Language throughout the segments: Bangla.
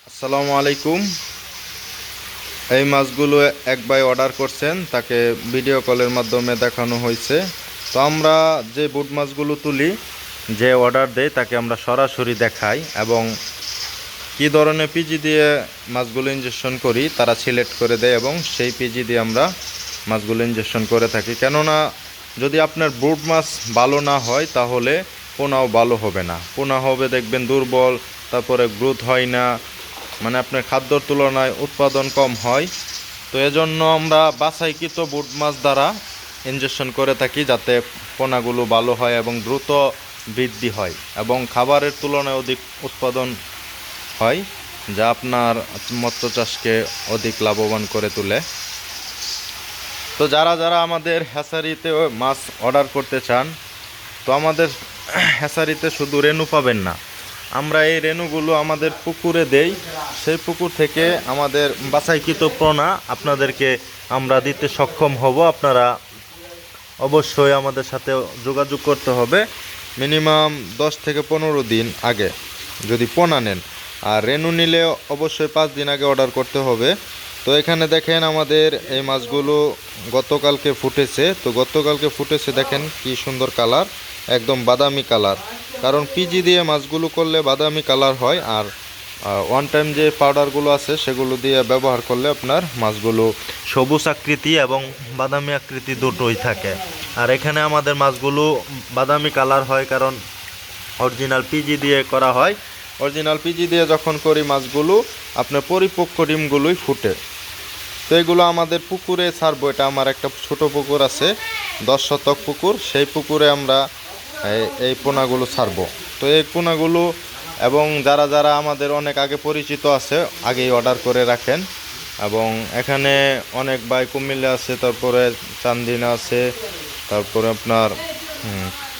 আসসালামু আলাইকুম। এই মাছগুলো এক ভাই অর্ডার করছেন, তাকে ভিডিও কলের মাধ্যমে দেখানো হয়েছে। তো আমরা যে বুট মাছগুলো তুলি, যে অর্ডার দেয় তাকে আমরা সরাসরি দেখাই এবং কী ধরনের পিজি দিয়ে মাছগুলো ইনজেকশন করি তারা সিলেক্ট করে দেয় এবং সেই পিজি দিয়ে আমরা মাছগুলো ইনজেকশন করে থাকি। কেননা যদি আপনার বুট মাছ ভালো না হয় তাহলে পোনাও ভালো হবে না, পোনা হবে দেখবেন দুর্বল, তারপরে গ্রোথ হয় না, মানে আপনার খাদ্যর তুলনায় উৎপাদন কম হয়। তো এজন্য আমরা বাছাইকৃত বুট মাছ দ্বারা ইনজেকশন করে থাকি যাতে পোনাগুলো ভালো হয় এবং দ্রুত বৃদ্ধি হয় এবং খাবারের তুলনায় অধিক উৎপাদন হয়, যা আপনার মৎস্য চাষকে অধিক লাভবান করে তোলে। তো যারা যারা আমাদের হ্যাচারিতে মাছ অর্ডার করতে চান, তো আমাদের হ্যাচারিতে শুধু রেনু পাবেন না, আমরা এই রেনুগুলো আমাদের পুকুরে দেই। সেই পুকুর থেকে আমাদের বাছাইকৃত পোনা আপনাদেরকে আমরা দিতে সক্ষম হব। আপনারা অবশ্যই আমাদের সাথে যোগাযোগ করতে হবে মিনিমাম 10 থেকে 15 দিন আগে যদি পোনা নেন, আর রেনু নিলে অবশ্যই 5 দিন আগে অর্ডার করতে হবে। তো এখানে দেখেন আমাদের এই মাছগুলো গতকালকে ফুটেছে। তো গতকালকে ফুটেছে, দেখেন কি সুন্দর কালার, একদম বাদামি কালার। কারণ পিজি দিয়ে মাছগুলো করলে বাদামি কালার হয়, আর ওয়ান টাইম যে পাউডারগুলো আছে সেগুলো দিয়ে ব্যবহার করলে আপনার মাছগুলো সবুজ আকৃতি এবং বাদামি আকৃতি দুটোই থাকে। আর এখানে আমাদের মাছগুলো বাদামি কালার হয় কারণ অরিজিনাল পিজি দিয়ে করা হয়। অরিজিনাল পিজি দিয়ে যখন করি মাছগুলো আপনার পরিপক্ক ডিমগুলোই ফুটে। তো এগুলো আমাদের পুকুরে ছাড়বো। এটা আমার একটা ছোট পুকুর আছে, 10 শতক পুকুর, সেই পুকুরে আমরা এই পোনাগুলো ছাড়বো। তো এই পোনাগুলো এবং যারা যারা আমাদের অনেক আগে পরিচিত আছে আগেই অর্ডার করে রাখেন, এবং এখানে অনেক ভাই কুমিল্লা আছে, তারপরে চান্দিনা আছে, তারপরে আপনার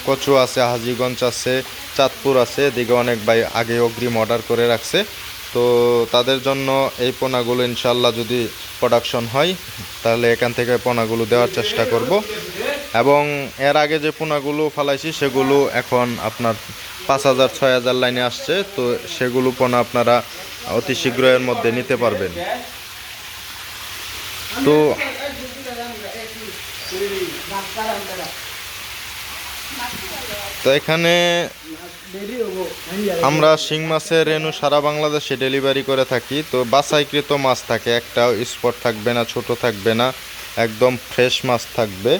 কচু আছে, হাজীগঞ্জ আছে, চাঁদপুর আছে, এদিকে অনেক ভাই আগে অগ্রিম অর্ডার করে রাখছে। তো তাদের জন্য এই পোনাগুলো ইনশাল্লাহ যদি প্রোডাকশন হয় তাহলে এখান থেকে পোনাগুলো দেওয়ার চেষ্টা করব। এবং এর আগে যে পোনাগুলো ফালাইছি সেগুলো এখন আপনার 5,000 6,000 লাইনে আসছে। তো সেগুলো পোনা আপনারা অতি শীঘ্র এর মধ্যে নিতে পারবেন। তো তো এখানে আমরা শিং মাছের রেনু সারা বাংলাদেশে ডেলিভারি করে থাকি। তো বাছাইকৃত মাছ থাকে, একটাও স্পট থাকবে না, ছোট থাকবে না, একদম ফ্রেশ মাছ থাকবে।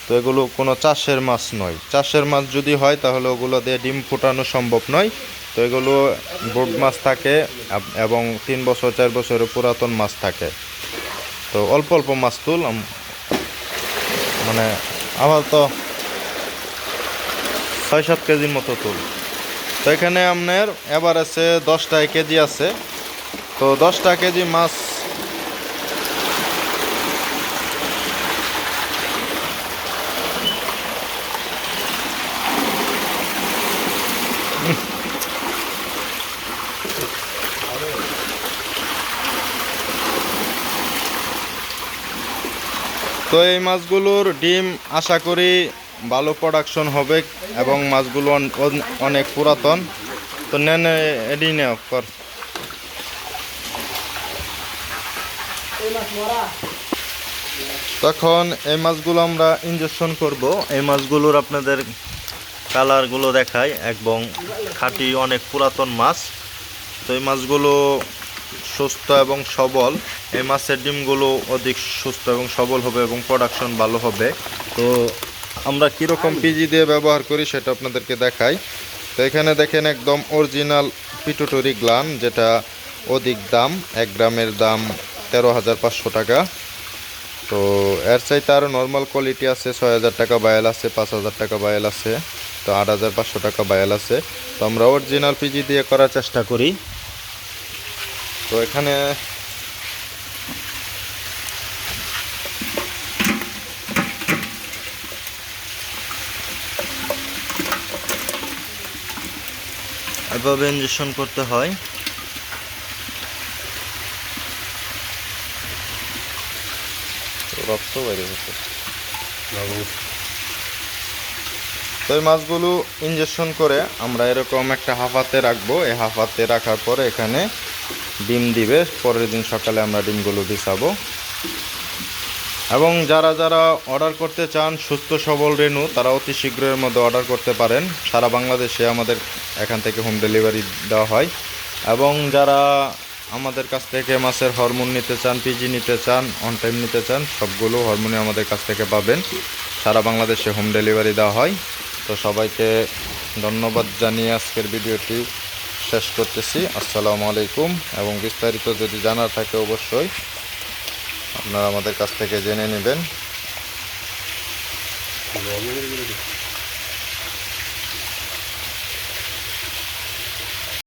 তো এগুলো কোনো চাষের মাছ নয়। চাষের মাছ যদি হয় তাহলে ওগুলো দিয়ে ডিম ফোটানো সম্ভব নয়। তো এগুলো বোট মাছ থাকে এবং 3 বছর 4 বছরের পুরাতন মাছ থাকে। তো অল্প অল্প মাছ তুল, মানে আমার তো 6-7 কেজির মতো তুল। তো এখানে আপনার এবার আছে 10 টাকা কেজি আছে। তো 10 টাকা কেজি মাছ তো এই মাছগুলোর ডিম আশা করি ভালো প্রোডাকশন হবে এবং মাছগুলো অনেক পুরাতন। তো নেন এডি নেও কর। তখন এই মাছগুলো আমরা ইনজেকশন করব। এই মাছগুলোর আপনাদের কালারগুলো দেখায় এবং খাঁটি অনেক পুরাতন মাছ। তো এই মাছগুলো সুস্থ এবং সবল, এই মাছের ডিমগুলো অধিক সুস্থ এবং সবল হবে এবং প্রোডাকশন ভালো হবে। তো আমরা কীরকম পিজি দিয়ে ব্যবহার করি সেটা আপনাদেরকে দেখাই। তো এখানে দেখেন একদম অরিজিনাল পিটুটরি গ্লান, যেটা অধিক দাম, 1 গ্রামের দাম 13,500 টাকা। তো এর চাইতে আরও নর্মাল কোয়ালিটি আছে, 6,000 টাকা বায়াল আছে, 5,000 টাকা বায়াল আছে, তো 8,500 টাকা বায়াল আছে। তো আমরা অরিজিনাল পিজি দিয়ে করার চেষ্টা করি। তো এখানে এভাবে ইনজেকশন করতে হয়। রক্ত বাইরে হচ্ছে। তো এই মাছগুলো ইনজেকশন করে আমরা এরকম একটা হাফাতে রাখবো। এই হাফাতে রাখার পরে এখানে ডিম দিবে। পরের দিন সকালে আমরা ডিমগুলো বিছাবো। এবং যারা যারা অর্ডার করতে চান সুস্থ সবল রেনু, তারা অতি শীঘ্রের মধ্যে অর্ডার করতে পারেন। সারা বাংলাদেশে আমাদের এখান থেকে হোম ডেলিভারি দেওয়া হয়। এবং যারা আমাদের কাছ থেকে মাছের হরমোন নিতে চান, পিজি নিতে চান, অন টাইম নিতে চান, সবগুলো হরমোনই আমাদের কাছ থেকে পাবেন। সারা বাংলাদেশে হোম ডেলিভারি দেওয়া হয়। তো সবাইকে ধন্যবাদ জানিয়ে আজকের ভিডিওটি শেষ করতেছি। আসসালামু আলাইকুম। এবং বিস্তারিত যদি জানার থাকে অবশ্যই আপনারা আমাদের কাছ থেকে জেনে নেবেন।